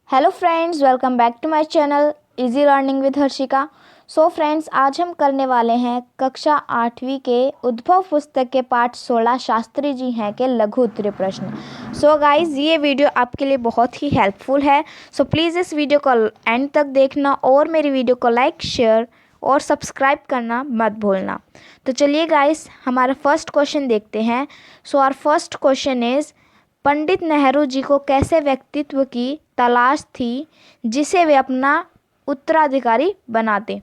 Hello friends, welcome back to my channel easy learning with Harshika. So friends, आज हम करने वाले हैं कक्षा 8वीं के उद्भव पुस्तक के पाठ 16 शास्त्री जी हैं के लघु उत्तरीय प्रश्न। सो गाइस, ये वीडियो आपके लिए बहुत ही हेल्पफुल है। सो प्लीज़ इस वीडियो को एंड तक देखना और मेरी वीडियो को लाइक, शेयर और सब्सक्राइब करना मत भूलना। तो चलिए गाइस, हमारा फर्स्ट क्वेश्चन देखते हैं। So our first question is, Pandit Nehru ji को कैसे व्यक्तित्व की तलाश थी जिसे वे अपना उत्तराधिकारी बनाते।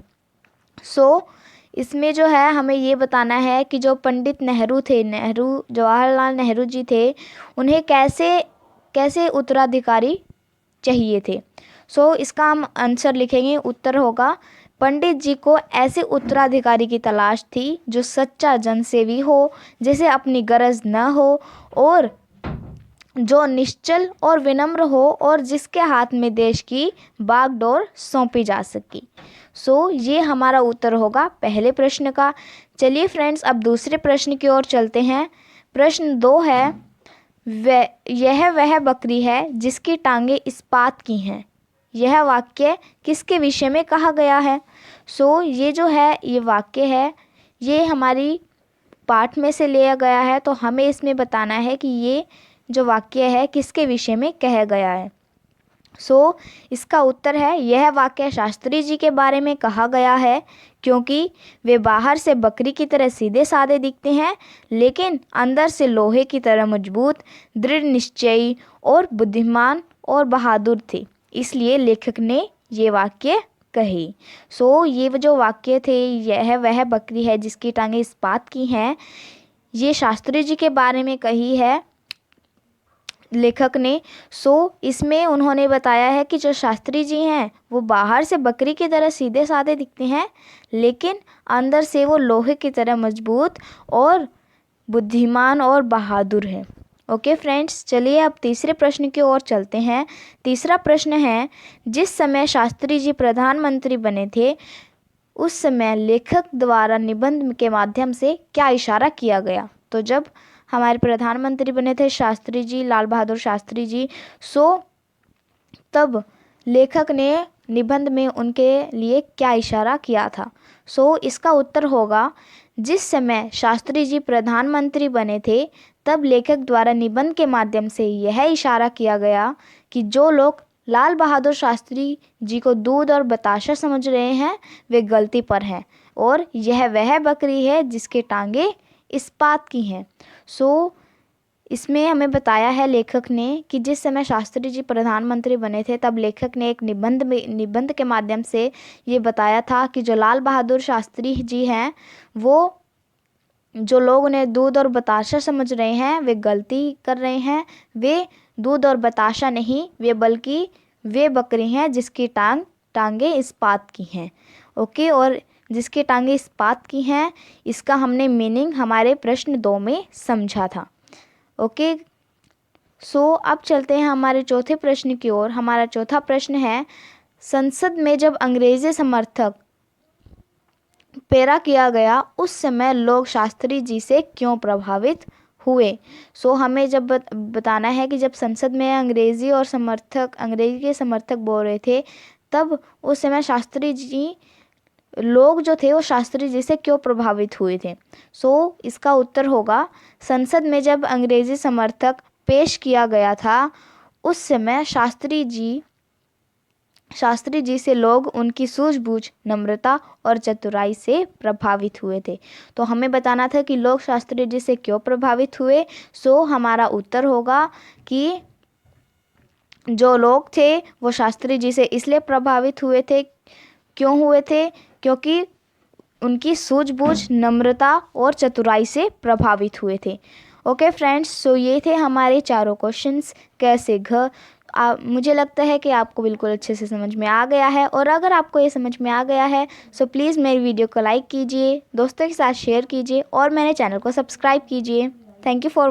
इसमें जो है हमें ये बताना है कि जो पंडित नेहरू थे, जवाहरलाल नेहरू जी थे, उन्हें कैसे उत्तराधिकारी चाहिए थे। इसका हम आंसर लिखेंगे। उत्तर होगा, पंडित जी को ऐसे उत्तराधिकारी की तलाश थी जो सच्चा जनसेवी हो, जिसे अपनी गरज न हो और जो निश्चल और विनम्र हो और जिसके हाथ में देश की बागडोर सौंपी जा सके। ये हमारा उत्तर होगा पहले प्रश्न का। चलिए फ्रेंड्स, अब दूसरे प्रश्न की ओर चलते हैं। प्रश्न 2 है, वह बकरी है जिसकी टांगें इस्पात की हैं। यह वाक्य किसके विषय में कहा गया है। ये जो है, ये वाक्य है, ये हमारी पाठ में से लिया गया है। तो हमें इसमें बताना है कि ये जो वाक्य है किसके विषय में कहा गया है। इसका उत्तर है, यह वाक्य शास्त्री जी के बारे में कहा गया है क्योंकि वे बाहर से बकरी की तरह सीधे साधे दिखते हैं, लेकिन अंदर से लोहे की तरह मजबूत, दृढ़ निश्चयी और बुद्धिमान और बहादुर थे। इसलिए लेखक ने ये वाक्य कही। ये जो वाक्य थे, यह वह बकरी है जिसकी टांगें इस्पात की हैं, ये शास्त्री जी के बारे में कही है लेखक ने। इसमें उन्होंने बताया है कि जो शास्त्री जी हैं वो बाहर से बकरी की तरह सीधे साधे दिखते हैं, लेकिन अंदर से वो लोहे की तरह मजबूत और बुद्धिमान और बहादुर हैं। ओके फ्रेंड्स, चलिए अब तीसरे प्रश्न की ओर चलते हैं। तीसरा प्रश्न है, जिस समय शास्त्री जी प्रधानमंत्री बने थे उस समय लेखक द्वारा निबंध के माध्यम से क्या इशारा किया गया। तो जब हमारे प्रधानमंत्री बने थे शास्त्री जी, लाल बहादुर शास्त्री जी, तब लेखक ने निबंध में उनके लिए क्या इशारा किया था। इसका उत्तर होगा, जिस समय शास्त्री जी प्रधानमंत्री बने थे तब लेखक द्वारा निबंध के माध्यम से यह इशारा किया गया कि जो लोग लाल बहादुर शास्त्री जी को दूध और बताशा समझ रहे हैं वे गलती पर हैं और यह वह बकरी है जिसके टांगे इस्पात की हैं। इसमें हमें बताया है लेखक ने कि जिस समय शास्त्री जी प्रधानमंत्री बने थे तब लेखक ने एक निबंध के माध्यम से ये बताया था कि जो लाल बहादुर शास्त्री जी हैं, वो जो लोग उन्हें दूध और बताशा समझ रहे हैं वे गलती कर रहे हैं। वे दूध और बताशा नहीं, बल्कि वे बकरी हैं जिसकी टांगें इस्पात की हैं। ओके, और जिसकी टांगें इस्पात की हैं, इसका हमने मीनिंग हमारे प्रश्न 2 में समझा था। ओके, अब चलते हैं हमारे चौथे प्रश्न की ओर। हमारा चौथा प्रश्न है, संसद में जब अंग्रेजी समर्थक पैरा किया गया उस समय लोग शास्त्री जी से क्यों प्रभावित हुए। हमें जब बताना है कि जब संसद में अंग्रेजी के समर्थक बोल रहे थे तब उस समय शास्त्री जी, लोग जो थे वो शास्त्री जी से क्यों प्रभावित हुए थे। इसका उत्तर होगा, संसद में जब अंग्रेजी समर्थक पेश किया गया था उस समय शास्त्री जी से लोग उनकी सूझबूझ, नम्रता और चतुराई से प्रभावित हुए थे। तो हमें बताना था कि लोग शास्त्री जी से क्यों प्रभावित हुए। हमारा उत्तर होगा कि जो लोग थे वो शास्त्री जी से इसलिए प्रभावित हुए थे, क्योंकि उनकी सूझबूझ, नम्रता और चतुराई से प्रभावित हुए थे। ओके फ्रेंड्स, ये थे हमारे चारों क्वेश्चंस। कैसे मुझे लगता है कि आपको बिल्कुल अच्छे से समझ में आ गया है, और अगर आपको ये समझ में आ गया है प्लीज़ मेरी वीडियो को लाइक कीजिए, दोस्तों के साथ शेयर कीजिए और मेरे चैनल को सब्सक्राइब कीजिए। Thank you for